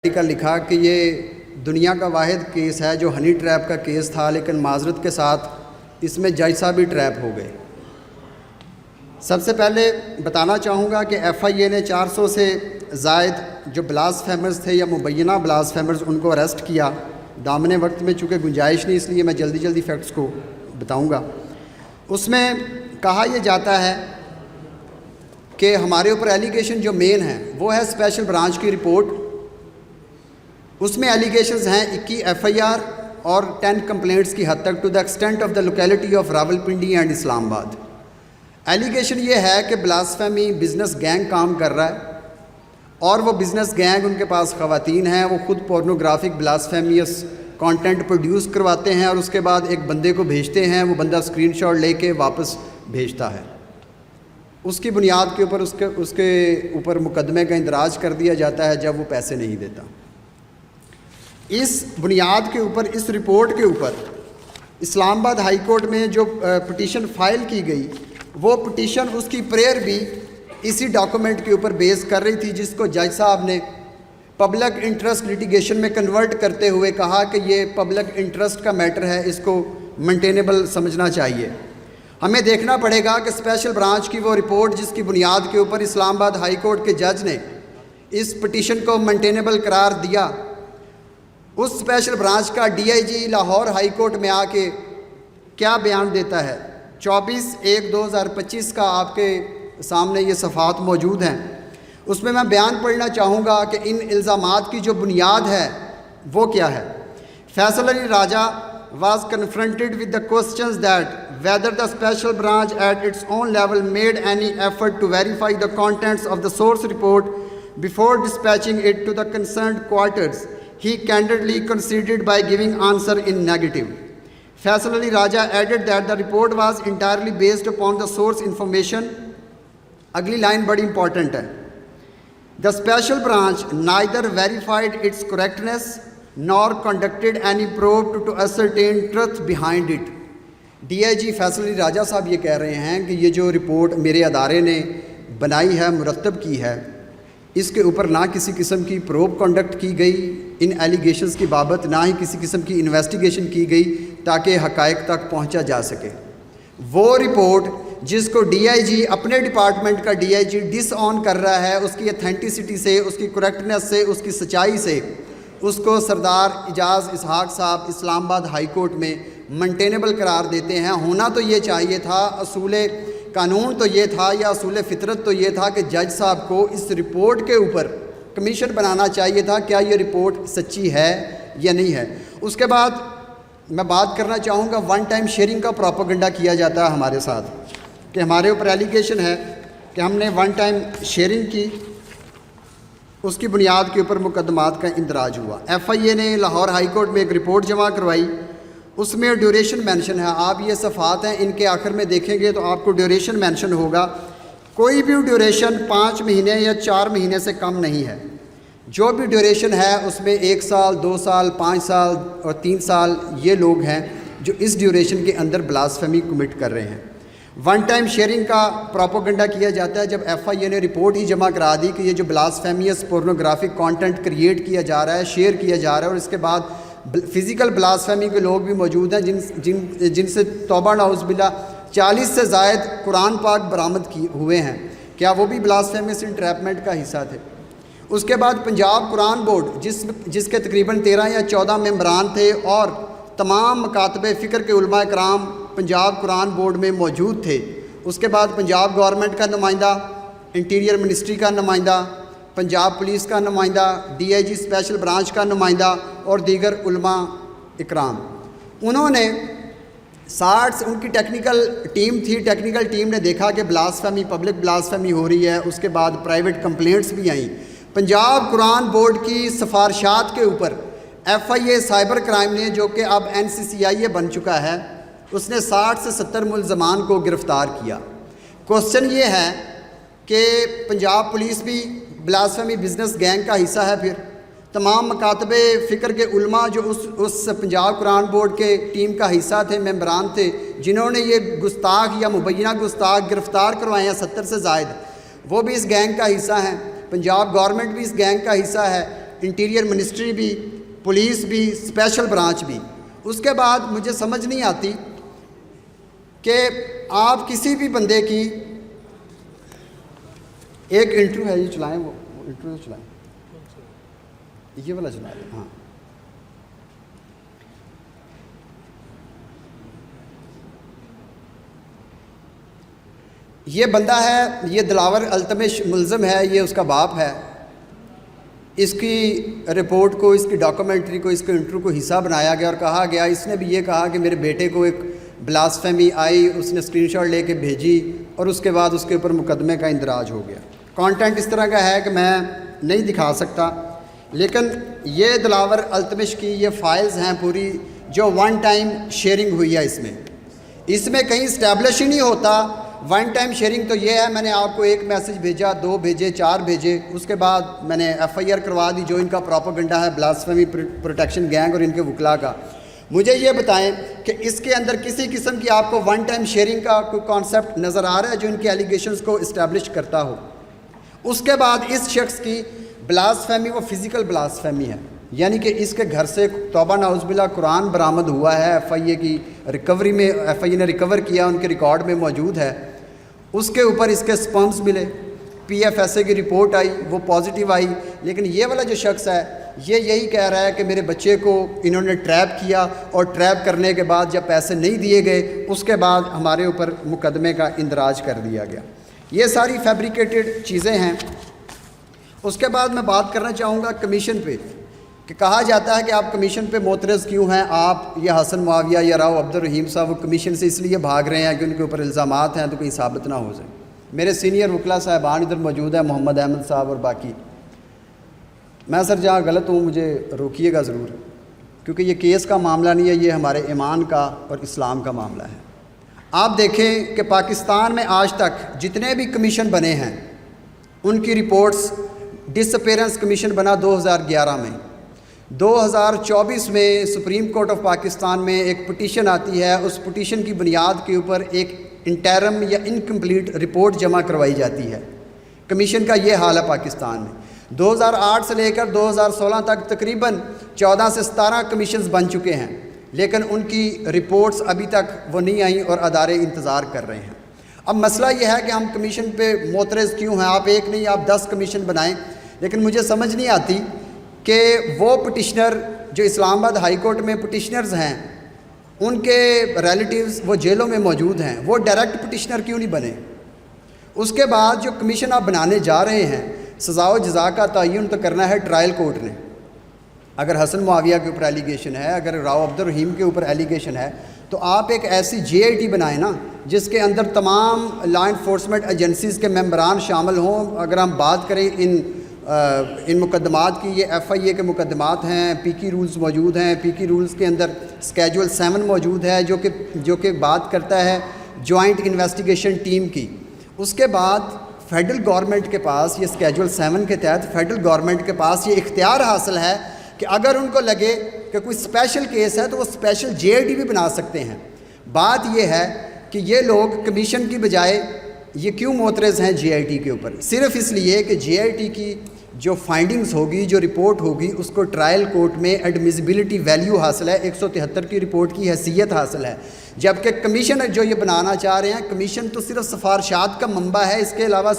کا لکھا کہ یہ دنیا کا واحد کیس ہے جو ہنی ٹریپ کا کیس تھا، لیکن معذرت کے ساتھ اس میں جج صاحب بھی ٹریپ ہو گئے۔ سب سے پہلے بتانا چاہوں گا کہ ایف آئی اے نے 400 سے زائد جو بلاسفیمرز تھے یا مبینہ بلاسفیمرز ان کو اریسٹ کیا۔ دامن وقت میں چونکہ گنجائش نہیں، اس لیے میں جلدی فیکٹس کو بتاؤں گا۔ اس میں کہا یہ جاتا ہے کہ ہمارے اوپر ایلیگیشن جو مین ہیں وہ ہے اسپیشل برانچ کی رپورٹ۔ اس میں ایلیگیشنز ہیں 21 ایف آئی آر اور 10 کمپلینٹس کی حد تک to the extent of the locality of Rawalpindi and Islamabad. Allegation یہ ہے کہ بلاسفیمی بزنس گینگ کام کر رہا ہے، اور وہ بزنس گینگ ان کے پاس خواتین ہیں، وہ خود پورنوگرافک بلاسفیمیس کانٹینٹ پروڈیوس کرواتے ہیں اور اس کے بعد ایک بندے کو بھیجتے ہیں، وہ بندہ اسکرین شاٹ لے کے واپس بھیجتا ہے۔ اس کی بنیاد کے اوپر اس کے اوپر مقدمے کا اندراج کر دیا جاتا ہے جب وہ پیسے نہیں دیتا۔ اس بنیاد کے اوپر، اس رپورٹ کے اوپر اسلام آباد ہائی کورٹ میں جو پٹیشن فائل کی گئی، وہ پٹیشن اس کی پریئر بھی اسی ڈاکومنٹ کے اوپر بیس کر رہی تھی، جس کو جج صاحب نے پبلک انٹرسٹ لیٹیگیشن میں کنورٹ کرتے ہوئے کہا کہ یہ پبلک انٹرسٹ کا میٹر ہے، اس کو مینٹینیبل سمجھنا چاہیے۔ ہمیں دیکھنا پڑے گا کہ اسپیشل برانچ کی وہ رپورٹ جس کی بنیاد کے اوپر اسلام آباد ہائی کورٹ کے جج نے اس پٹیشن کو مینٹینیبل قرار دیا، اس اسپیشل برانچ کا D I G Lahore high court میں آ کے کیا بیان دیتا ہے۔ 24/1/2025 کا آپ کے سامنے یہ صفحات موجود ہیں۔ اس میں بیان پڑھنا چاہوں گا کہ ان الزامات کی جو بنیاد ہے وہ کیا ہے۔ فیصل علی راجہ was confronted with the questions that whether the special branch at its own level made any effort to verify the contents of the source report before dispatching it to the concerned quarters. He candidly conceded by giving answer in negative. Faisal Ali Raja added that the report was entirely based upon the source information. Agli line badi important hai. The special branch neither verified its correctness nor conducted any probe to ascertain truth behind it. D I G Faisal Ali Raja Sahib یہ کہہ رہے ہیں کہ یہ جو report میرے ادارے نے بنائی ہے، مرتب کی ہے، اس کے اوپر نہ کسی قسم کی پروب کنڈکٹ کی گئی ان ایلیگیشنز کی بابت، نہ ہی کسی قسم کی انویسٹیگیشن کی گئی تاکہ حقائق تک پہنچا جا سکے۔ وہ رپورٹ جس کو ڈی آئی جی اپنے ڈپارٹمنٹ کا ڈی آئی جی ڈس آن کر رہا ہے، اس کی اتھینٹسٹی سے، اس کی کریکٹنس سے، اس کی سچائی سے، اس کو سردار اعجاز اسحاق صاحب اسلام آباد ہائی کورٹ میں مینٹینیبل قرار دیتے ہیں۔ ہونا تو یہ چاہیے تھا، اصول قانون تو یہ تھا یا اصول فطرت تو یہ تھا کہ جج صاحب کو اس رپورٹ کے اوپر کمیشن بنانا چاہیے تھا کیا یہ رپورٹ سچی ہے یا نہیں ہے۔ اس کے بعد میں بات کرنا چاہوں گا ون ٹائم شیئرنگ کا پروپیگنڈا کیا جاتا ہے ہمارے ساتھ، کہ ہمارے اوپر ایلیگیشن ہے کہ ہم نے ون ٹائم شیئرنگ کی، اس کی بنیاد کے اوپر مقدمات کا اندراج ہوا۔ ایف آئی اے نے لاہور ہائی کورٹ میں ایک رپورٹ جمع کروائی، اس میں ڈیوریشن مینشن ہے۔ آپ یہ صفحات ہیں، ان کے آخر میں دیکھیں گے تو آپ کو ڈیوریشن مینشن ہوگا۔ کوئی بھی ڈیوریشن 5 مہینے یا 4 مہینے سے کم نہیں ہے۔ جو بھی ڈیوریشن ہے اس میں 1 سال، 2 سال، 5 سال اور 3 سال یہ لوگ ہیں جو اس ڈیوریشن کے اندر بلاسفیمی کمٹ کر رہے ہیں۔ ون ٹائم شیئرنگ کا پروپیگنڈا کیا جاتا ہے جب ایف آئی اے نے رپورٹ ہی جمع کرا دی کہ یہ جو بلاسفیمیس پورنوگرافک کانٹینٹ کریٹ کیا جا رہا ہے، شیئر کیا جا رہا ہے، اور اس کے بعد فزیکل بلاسفیمی کے لوگ بھی موجود ہیں جن سے توبہ نعوذ باللہ 40 سے زائد قرآن پاک برآمد ہوئے ہیں، کیا وہ بھی بلاسفیمیس انٹریپمنٹ کا حصہ تھے؟ اس کے بعد پنجاب قرآن بورڈ جس کے تقریباً 13 یا 14 ممبران تھے اور تمام مکاتب فکر کے علماء کرام پنجاب قرآن بورڈ میں موجود تھے۔ اس کے بعد پنجاب گورنمنٹ کا نمائندہ، انٹیریئر منسٹری کا نمائندہ، پنجاب پولیس کا نمائندہ، D I G special branch کا نمائندہ اور دیگر علماء اکرام، انہوں نے 60 ان کی ٹیکنیکل ٹیم تھی۔ ٹیکنیکل ٹیم نے دیکھا کہ بلاسفیمی، پبلک بلاسفیمی ہو رہی ہے۔ اس کے بعد پرائیویٹ کمپلینٹس بھی آئیں۔ پنجاب قرآن بورڈ کی سفارشات کے اوپر F I A cyber crime نے، جو کہ اب این سی سی آئی اے بن چکا ہے، اس نے 60 سے 70 ملزمان کو گرفتار کیا۔ کوسچن یہ ہے کہ پنجاب پولیس بھی بلاسفیمی بزنس گینگ کا حصہ ہے؟ پھر تمام مکاتب فکر کے علماء جو اس پنجاب قرآن بورڈ کے ٹیم کا حصہ تھے، ممبران تھے، جنہوں نے یہ گستاخ یا مبینہ گستاخ گرفتار کروائے ہیں 70 سے زائد، وہ بھی اس گینگ کا حصہ ہیں۔ پنجاب گورنمنٹ بھی اس گینگ کا حصہ ہے۔ انٹیریئر منسٹری بھی، پولیس بھی، اسپیشل برانچ بھی. اس کے بعد مجھے سمجھ نہیں آتی کہ آپ کسی بھی بندے کی ایک انٹرویو ہے، یہ چلائیں، وہ انٹرویو چلائیں، یہ والا چلائیں. ہاں یہ بندہ ہے، یہ دلاور التمش ملزم ہے، یہ اس کا باپ ہے. اس کی رپورٹ کو، اس کی ڈاکومنٹری کو، اس کے انٹرویو کو حصہ بنایا گیا اور کہا گیا، اس نے بھی یہ کہا کہ میرے بیٹے کو ایک بلاسفیمی آئی، اس نے اسکرین شاٹ لے کے بھیجی اور اس کے بعد اس کے اوپر مقدمے کا اندراج ہو گیا. کانٹینٹ اس طرح کا ہے کہ میں نہیں دکھا سکتا، لیکن یہ دلاور التمش کی یہ فائلز ہیں پوری، جو ون ٹائم شیئرنگ ہوئی ہے. اس میں کہیں اسٹیبلش ہی نہیں ہوتا. ون ٹائم شیئرنگ تو یہ ہے، میں نے آپ کو ایک میسج بھیجا، 2 بھیجے، 4 بھیجے، اس کے بعد میں نے FIR کروا دی جو ان کا پروپیگنڈا ہے بلاسفیمی پروٹیکشن گینگ اور ان کے وکلاء کا. مجھے یہ بتائیں کہ اس کے اندر کسی قسم کی آپ کو ون ٹائم شیئرنگ کا کوئی کانسیپٹ نظر آ رہا ہے جو ان کے ایلیگیشنز کو اسٹیبلش کرتا ہو؟ اس کے بعد اس شخص کی بلاسفیمی وہ فزیکل بلاسفیمی ہے، یعنی کہ اس کے گھر سے توبہ نعوذ باللہ قرآن برآمد ہوا ہے، FIA کی ریکوری میں FIA نے ریکور کیا، ان کے ریکارڈ میں موجود ہے. اس کے اوپر اس کے سپرمز ملے، PFSA کی رپورٹ آئی، وہ پازیٹیو آئی. لیکن یہ والا جو شخص ہے یہ یہی کہہ رہا ہے کہ میرے بچے کو انہوں نے ٹریپ کیا اور ٹریپ کرنے کے بعد جب پیسے نہیں دیے گئے اس کے بعد ہمارے اوپر مقدمے کا اندراج کر دیا گیا. یہ ساری فیبریکیٹڈ چیزیں ہیں. اس کے بعد میں بات کرنا چاہوں گا کمیشن پہ، کہ کہا جاتا ہے کہ آپ کمیشن پہ معترض کیوں ہیں؟ آپ یا حسن معاویہ یا راؤ عبد الرحیم صاحب وہ کمیشن سے اس لیے بھاگ رہے ہیں کہ ان کے اوپر الزامات ہیں تو کہیں ثابت نہ ہو جائے. میرے سینئر وکلاء صاحبان ادھر موجود ہیں، محمد احمد صاحب اور باقی. میں سر جہاں غلط ہوں مجھے روکیے گا ضرور، کیونکہ یہ کیس کا معاملہ نہیں ہے، یہ ہمارے ایمان کا اور اسلام کا معاملہ ہے. آپ دیکھیں کہ پاکستان میں آج تک جتنے بھی کمیشن بنے ہیں ان کی رپورٹس، ڈس اپیرنس کمیشن بنا 2011 میں، 2024 میں سپریم کورٹ آف پاکستان میں ایک پٹیشن آتی ہے، اس پٹیشن کی بنیاد کے اوپر ایک انٹرم یا انکمپلیٹ رپورٹ جمع کروائی جاتی ہے. کمیشن کا یہ حال ہے پاکستان میں. 2008 سے لے کر 2016 تک تقریباً 14 سے 17 کمیشنز بن چکے ہیں، لیکن ان کی رپورٹس ابھی تک وہ نہیں آئیں اور ادارے انتظار کر رہے ہیں. اب مسئلہ یہ ہے کہ ہم کمیشن پہ معترض کیوں ہیں؟ آپ ایک نہیں، آپ 10 کمیشن بنائیں، لیکن مجھے سمجھ نہیں آتی کہ وہ پٹیشنر جو اسلام آباد ہائی کورٹ میں پٹیشنرز ہیں ان کے ریلیٹیوز وہ جیلوں میں موجود ہیں، وہ ڈائریکٹ پٹیشنر کیوں نہیں بنے؟ اس کے بعد جو کمیشن آپ بنانے جا رہے ہیں، سزا و جزا کا تعین تو کرنا ہے ٹرائل کورٹ نے. اگر حسن معاویہ کے اوپر ایلیگیشن ہے، اگر راؤ عبد الرحیم کے اوپر ایلیگیشن ہے، تو آپ ایک ایسی GIT بنائیں نا جس کے اندر تمام لا انفورسمنٹ ایجنسیز کے ممبران شامل ہوں. اگر ہم بات کریں ان مقدمات کی، یہ FIA کے مقدمات ہیں، PK رولز موجود ہیں، PK رولز کے اندر اسکیجول 7 موجود ہے جو کہ بات کرتا ہے جوائنٹ انویسٹیگیشن ٹیم کی. اس کے بعد فیڈرل گورنمنٹ کے پاس یہ اسکیجول 7 کے تحت فیڈرل گورنمنٹ کے پاس یہ اختیار حاصل ہے کہ اگر ان کو لگے کہ کوئی اسپیشل کیس ہے تو وہ اسپیشل GIT بھی بنا سکتے ہیں. بات یہ ہے کہ یہ لوگ کمیشن کی بجائے یہ کیوں معترض ہیں GIT کے اوپر؟ صرف اس لیے کہ GIT کی جو فائنڈنگز ہوگی، جو رپورٹ ہوگی، اس کو ٹرائل کورٹ میں ایڈمیسیبلٹی ویلیو حاصل ہے، 173 کی رپورٹ کی حیثیت حاصل ہے. جبکہ کمیشن جو یہ بنانا چاہ رہے ہیں، کمیشن تو صرف سفارشات کا منبع ہے، اس کے علاوہ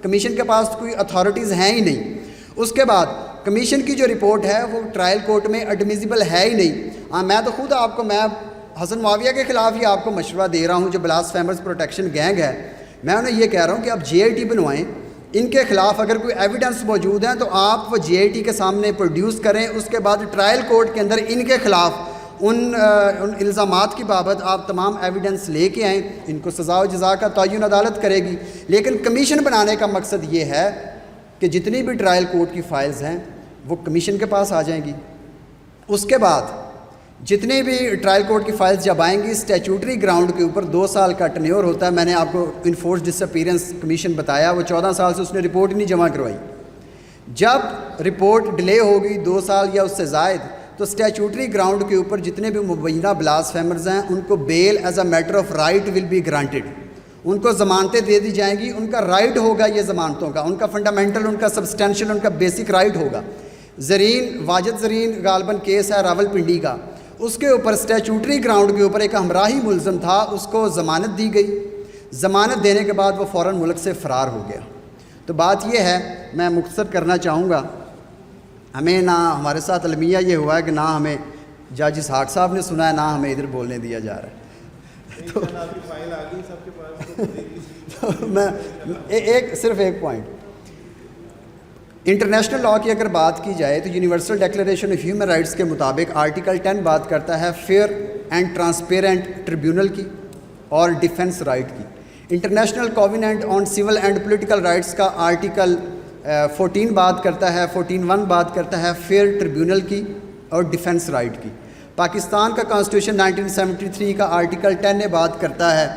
کمیشن کے پاس کوئی اتھارٹیز ہیں ہی نہیں. اس کے بعد کمیشن کی جو رپورٹ ہے وہ ٹرائل کورٹ میں ایڈمیسیبل ہے ہی نہیں. میں تو خود آپ کو، میں حسن معاویہ کے خلاف ہی آپ کو مشورہ دے رہا ہوں جو بلاسفیمرز پروٹیکشن گینگ ہے. میں انہیں یہ کہہ رہا ہوں کہ آپ GIT بنوائیں، ان کے خلاف اگر کوئی ایویڈنس موجود ہیں تو آپ وہ GIT کے سامنے پروڈیوس کریں. اس کے بعد ٹرائل کورٹ کے اندر ان کے خلاف ان الزامات کی بابت آپ تمام ایویڈنس لے کے آئیں. ان کو سزا و جزا کا تعین عدالت کرے گی. لیکن کمیشن بنانے کا مقصد یہ ہے کہ جتنی بھی ٹرائل کورٹ کی فائلز ہیں وہ کمیشن کے پاس آ جائیں گی. اس کے بعد جتنے بھی ٹرائل کورٹ کی فائلز جب آئیں گی اسٹیچوٹری گراؤنڈ کے اوپر 2 سال کا ٹنیور ہوتا ہے. میں نے آپ کو انفورس ڈس اپیرنس کمیشن بتایا، وہ 14 سال سے اس نے رپورٹ نہیں جمع کروائی. جب رپورٹ ڈیلے ہوگی 2 سال یا اس سے زائد، تو اسٹیچوٹری گراؤنڈ کے اوپر جتنے بھی مبینہ بلاسفیمرز ہیں ان کو bail as a matter of right will be granted. ان کو ضمانتیں دے دی جائیں گی، ان کا رائٹ ہوگا یہ ضمانتوں کا، ان کا فنڈامنٹل، ان کا سبسٹینشیل، ان کا بیسک رائٹ ہوگا. زرین واجد زرین غالباً کیس ہے راول پنڈی کا، اس کے اوپر اسٹیچوٹری گراؤنڈ کے اوپر ایک ہمراہی ملزم تھا، اس کو ضمانت دی گئی، ضمانت دینے کے بعد وہ فوراً ملک سے فرار ہو گیا۔ تو بات یہ ہے، میں مختصر کرنا چاہوں گا، ہمیں نہ ہمارے ساتھ المیہ یہ ہوا ہے کہ نہ ہمیں جج اسحاق صاحب نے سنا ہے، نہ ہمیں ادھر بولنے دیا جا رہا ہے۔ تو میں صرف ایک پوائنٹ، انٹرنیشنل لاء کی اگر بات کی جائے تو universal declaration of human rights کے مطابق آرٹیکل 10 بات کرتا ہے فیئر اینڈ ٹرانسپیرنٹ ٹریبیونل کی اور ڈیفنس رائٹ کی۔ International covenant on civil and political rights کا آرٹیکل 14 بات کرتا ہے، 14(1) بات کرتا ہے فیئر ٹریبیونل کی اور ڈیفنس رائٹ کی۔ پاکستان کا کانسٹیٹیوشن 1973 کا آرٹیکل 10 نے بات کرتا ہے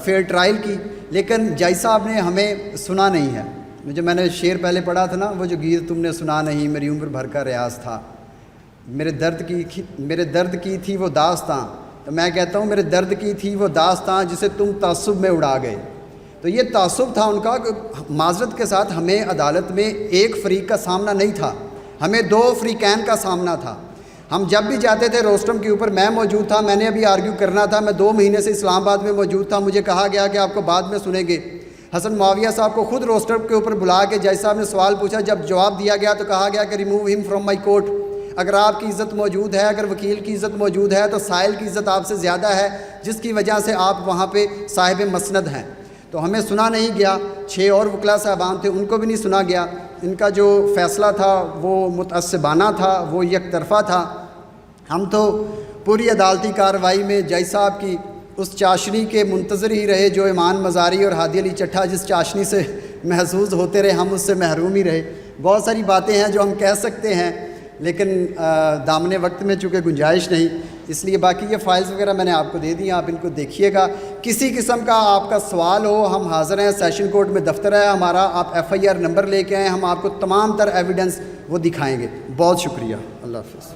فیئر ٹرائل کی، لیکن جج صاحب نے ہمیں سنا نہیں ہے۔ جو میں نے شعر پہلے پڑھا تھا نا، وہ جو گیت تم نے سنا نہیں میری عمر بھر کا ریاض تھا، میرے درد کی تھی وہ داستاں، تو میں کہتا ہوں میرے درد کی تھی وہ داستاں جسے تم تعصب میں اڑا گئے۔ تو یہ تعصب تھا ان کا کہ معذرت کے ساتھ ہمیں عدالت میں ایک فریق کا سامنا نہیں تھا، ہمیں 2 فریقین کا سامنا تھا۔ ہم جب بھی جاتے تھے روسٹرم کے اوپر، میں موجود تھا، میں نے ابھی آرگیو کرنا تھا، میں 2 مہینے سے اسلام آباد میں موجود تھا، مجھے کہا گیا کہ آپ کو بعد میں سنیں گے۔ حسن معاویہ صاحب کو خود روسٹرم کے اوپر بلا کے جج صاحب نے سوال پوچھا، جب جواب دیا گیا تو کہا گیا کہ ریموو ہم فرام مائی کورٹ۔ اگر آپ کی عزت موجود ہے، اگر وکیل کی عزت موجود ہے تو سائل کی عزت آپ سے زیادہ ہے، جس کی وجہ سے آپ وہاں پہ صاحب مسند ہیں۔ تو ہمیں سنا نہیں گیا، 6 اور وکلاء صاحبان تھے، ان کو بھی نہیں سنا گیا۔ ان کا جو فیصلہ تھا وہ متعصبانہ تھا، وہ یک طرفہ تھا۔ ہم تو پوری عدالتی کارروائی میں جج صاحب کی اس چاشنی کے منتظر ہی رہے جو ایمان مزاری اور ہادی علی چٹھا جس چاشنی سے محظوظ ہوتے رہے، ہم اس سے محروم ہی رہے۔ بہت ساری باتیں ہیں جو ہم کہہ سکتے ہیں، لیکن دامن وقت میں چونکہ گنجائش نہیں، اس لیے باقی یہ فائلز وغیرہ میں نے آپ کو دے دی، آپ ان کو دیکھیے گا۔ کسی قسم کا آپ کا سوال ہو، ہم حاضر ہیں، سیشن کورٹ میں دفتر ہے ہمارا، آپ FIR نمبر لے کے آئیں، ہم آپ کو تمام تر ایویڈنس وہ دکھائیں گے۔ بہت شکریہ، اللہ حافظ۔